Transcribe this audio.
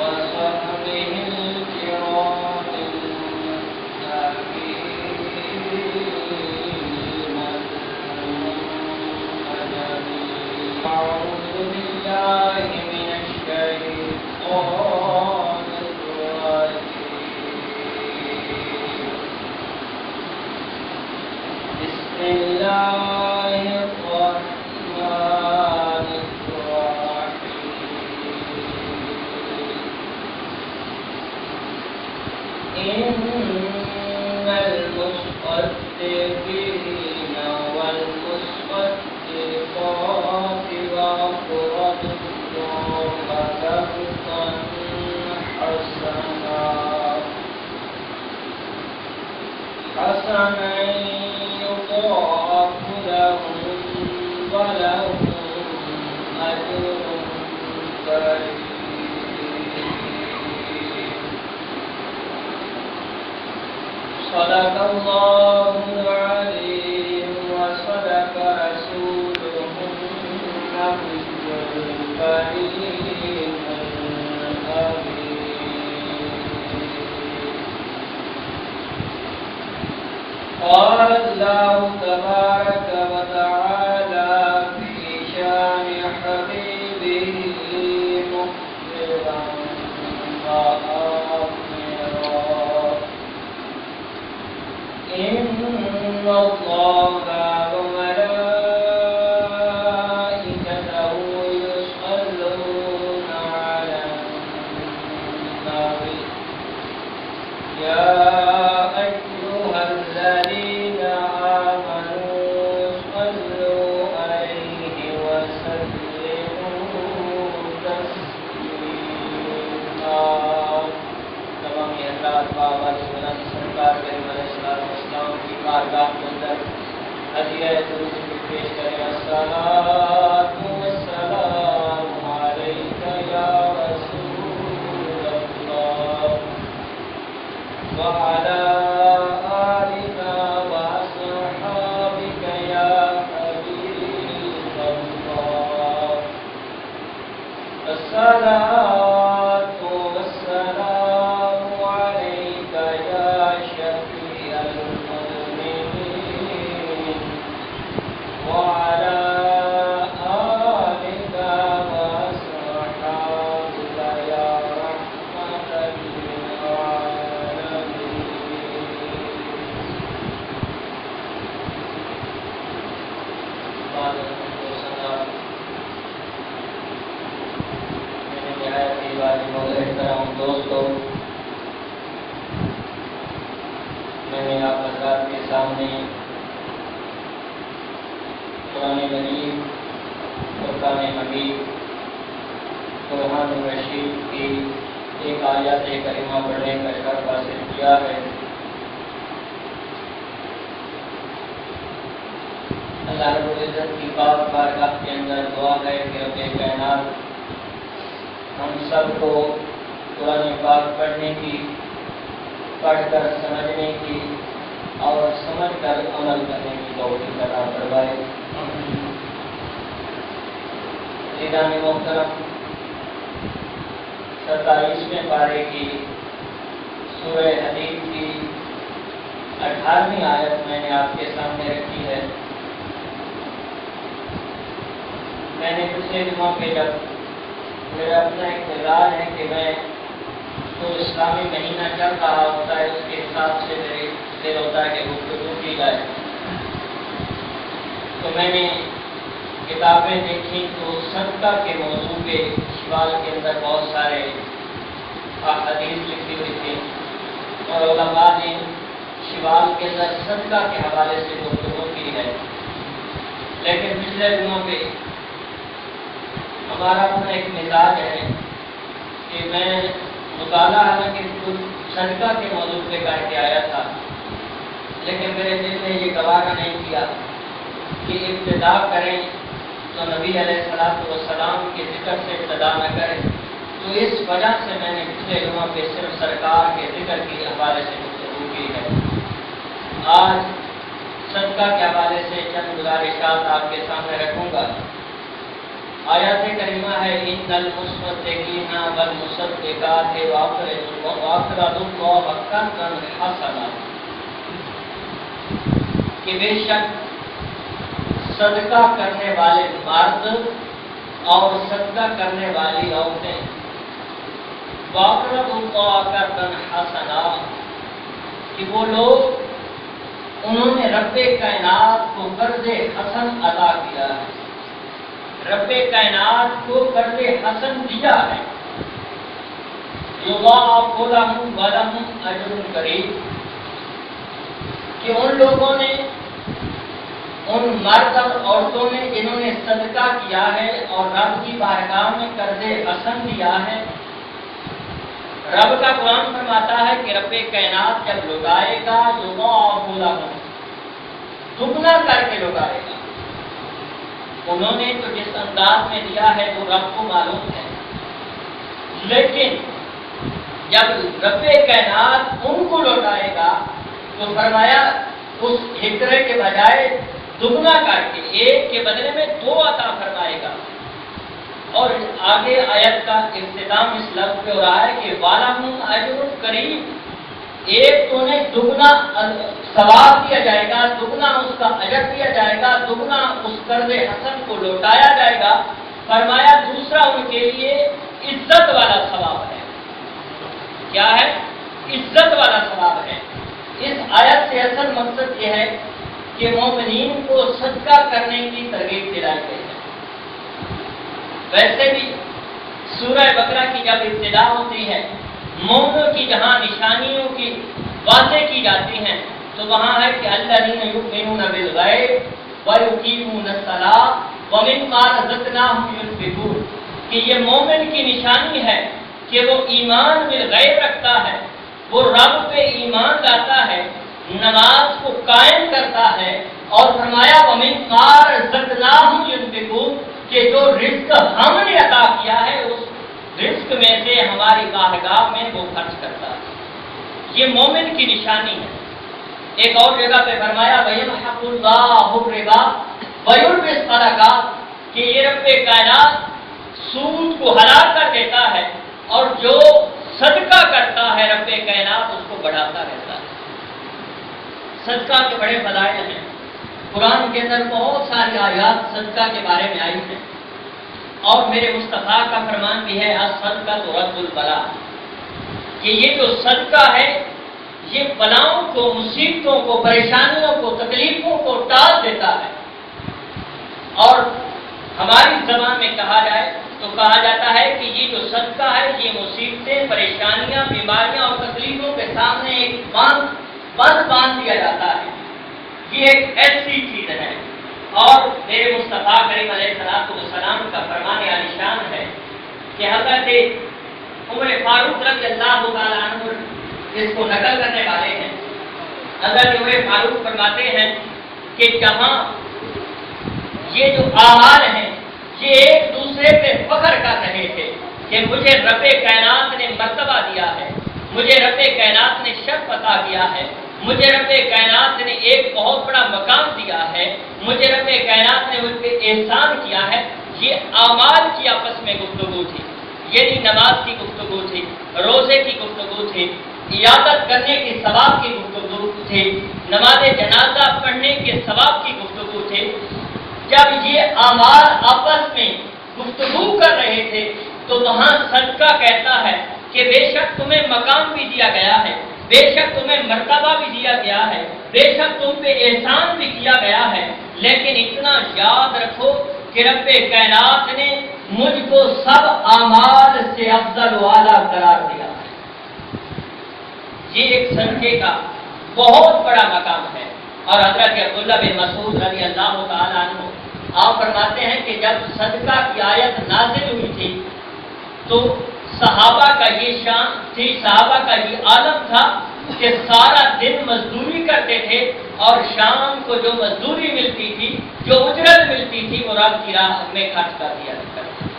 وصحبه الكرام المنتجبين. أعوذ بالله من الشيطان الرجيم. بسم الله الرحمن الرحيم. إن المصدقين والمصدقات وأقرضوا الله قرضا حسنا يضاعف لهم ولهم أجر كريم. صدق الله العظيم وصدق رسوله النبي الكريم الأمين. قال الله تبارك وتعالى في شان حبيبه مخبرا وآمرا: إن الله وملائكته يصلون على النبي يا أيها الذين آمنوا صلوا عليه وسلموا تسليما. تمام حضرات بابا سنت سرکار کے السلام کی بارگاہ کے اندر ہدیہ درود پیش کریں. الصلاۃ والسلام علیک یا رسول اللہ وعلی آلک وصحابک یا حبیب اللہ. الصلاۃ والسلام علیک یا شفیع المذنبین وعلی آلک وصحابک یا رحمۃ للعالمین. میرے نہایت ہی واجب و احترام دوستوں، میں نے آپ حضرات کے سامنے قرآن مجید، فرقان حمید، قرآن الرشید کی ایک آیت کریمہ پڑھنے کا شرف حاصل کیا ہے. اللہ رب العزت کی پاک بارگاہ کے اندر دعا ہے کہ رب کائنات ہم سب کو قرآن پاک پڑھنے کی، پڑھ کر سمجھنے کی اور سمجھ کر عمل کرنے کی توفیق عطا فرمائے. عزیزان محترم، 27ویں پارے کی سورہ حدید کی 18ویں آیت میں نے آپ کے سامنے رکھی ہے. میں نے پچھلے دنوں پہ جب میرا اپنا ایک مزاج ہے کہ میں جو اسلامی مہینہ چل رہا ہوتا ہے اس کے حساب سے میرے دل ہوتا ہے کہ گفتگو کی جائے، تو میں نے کتابیں دیکھی تو صدقہ کے موضوع کے شوال کے اندر بہت سارے احادیث لکھی ہوئی تھی اور علماء نے شوال کے اندر صدقہ کے حوالے سے گفتگو کی ہے. لیکن پچھلے دنوں پہ ہمارا اپنا ایک مزاج ہے کہ میں مطالعہ حالانکہ صدقہ کے موضوع پہ کر کے آیا تھا، لیکن میرے دل نے یہ گوارا نہیں کیا کہ ابتدا کریں تو نبی علیہ السلام کے ذکر سے ابتدا نہ کریں. تو اس وجہ سے میں نے پچھلے دنوں پہ صرف سرکار کے ذکر کے حوالے سے گفتگو کی ہے. آج صدقہ کے حوالے سے چند گزارشات آپ کے سامنے رکھوں گا. आयत करीमा है इन्नल मुसद्दिकीना वल मुसद्दिकात वअक़रदुल्लाह क़र्ज़न हसना, कि बेशक सदका करने वाले मर्द और सदका करने वाली औरतें वअक़रदुल्लाह क़र्ज़न हसना, कि वो लोग उन्होंने रब्बे कायनात को कर्ज़े हसन अदा किया है, रब्बे कायनात को कर्ज़े हसन दिया है। युज़ाअफ़ु लहुम व लहुम अज्रुन करीम, कि उन लोगों ने, उन मर्द और औरतों ने जिन्होंने सदका किया है और रब की बारगाह में कर्ज़े हसन दिया है, रब का कुरान फरमाता है कि रब्बे कायनात जब लुटाएगा युज़ाअफ़ु लहुम, दुगना करके लुटाएगा। उन्होंने तो जिस अंदाज में दिया है वो रब को मालूम है, लेकिन जब रब्बे कायनात उनको लौटाएगा तो फरमाया उस हिजरे के बजाय दुगना करके एक के बदले में दो अता फरमाएगा। और आगे आयत का इख्तिताम इस लफ्ज़ पे हो रहा है कि वालहुम अज्रुन करीम, एक तो उन्हें दुगना सवाब दिया जाएगा, दुगना उसका अजर दिया जाएगा, दुगना उस कर्ज़े हसन को लौटाया जाएगा। फरमाया दूसरा उनके लिए इज्जत वाला सवाब है। क्या है? इज्जत वाला सवाब है। इस आयत से असल मकसद यह है कि मोमिनीन को सदका करने की तरगीब दिलाई गई है। वैसे भी सूरह बकरा की जब इब्तिदा होती है, मोमिनों की जहाँ निशानियों की बातें की जाती हैं, तो वहाँ है कि अल्लज़ीना युमिनूना बिल गैब व युकीमूनस्सलाह व मिम्मा रज़क़नाहुम युनफ़िक़ून, कि ये मोमिन की निशानी है कि वो ईमान बिल गैब रखता है, वो रब पे ईमान लाता है, नमाज को कायम करता है, और फरमाया व मिम्मा रज़क़नाहुम युनफ़िक़ून, कि जो रिज़्क़ हमने अता किया है उस रिज़्क़ में से हमारी बारगाह में वो खर्च करता है। ये मोमिन की निशानी है। एक और जगह पे फरमाया वयमहकुल्लाहु रिबा वयुर्बि सदका, कि ये रब्बे कायनात सूद को हलाल कर देता है और जो सदका करता है रब्बे कायनात उसको बढ़ाता रहता है। सदका के बड़े फदाइल हैं। कुरान के अंदर बहुत सारी आयात सदका के बारे में आई हैं, और मेरे मुस्तफा का फरमान भी है सदका तो रद्दुल बला, कि ये जो सदका है ये बलाओं को, मुसीबतों को, परेशानियों को, तकलीफों को टाल देता है। और हमारी ज़बान में कहा जाए तो कहा जाता है कि ये जो सदका है ये मुसीबतें, परेशानियां, बीमारियां और तकलीफों के सामने एक बांध दिया जाता है। ये एक ऐसी चीज है। और मेरे मुस्तफा करीम अलैहिस्सलाम का फरमान आलिशान है कि हज़रत उमर फारूक रज़ियल्लाहु ताला अन्हु इसको नकल करने वाले हैं। हज़रत उमर फारूक फरमाते हैं कि जहां ये जो आमाल हैं ये एक दूसरे पे फख्र कर रहे थे कि मुझे रब्बे कायनात ने मर्तबा दिया है, मुझे रब्बे कायनात ने शर्फ अता किया है, मुझे रब्बे कायनात ने एक बहुत बड़ा मकाम दिया है, मुझे रब्बे कायनात ने मुझ पे एहसान किया है। ये आमाल की आपस में गुफ्तगू थी, यानी नमाज की गुफ्तगू थी, रोजे की गुफ्तगू थी, इयादत करने के सवाब की गुफ्तगू थी, नमाज जनाजा पढ़ने के सवाब की गुफ्तगू थी। जब ये आमाल आपस में गुफ्तगू कर रहे थे तो वहां सदका कहता है कि बेशक तुम्हें मकाम भी दिया गया है, बेशक तुम्हें मर्तबा भी दिया गया है, बेशक तुम पे एहसान भी किया गया है, लेकिन इतना याद रखो कि रब्बे कायनात ने मुझको सब आमाल से अफजल वाला करार दिया है। ये एक सदके का बहुत बड़ा मकाम है। और हज़रत अब्दुल्लाह बिन मसूद रज़ियल्लाहु ताला अन्हु आप फरमाते हैं कि जब सदका की आयत नाज़िल हुई थी तो सहाबा का ये शान थी, सहाबा का ये आलम था कि सारा दिन मजदूरी करते थे और शाम को जो मजदूरी मिलती थी, जो उजरत मिलती थी, वो रब की राह में खर्च कर दिया करते थे।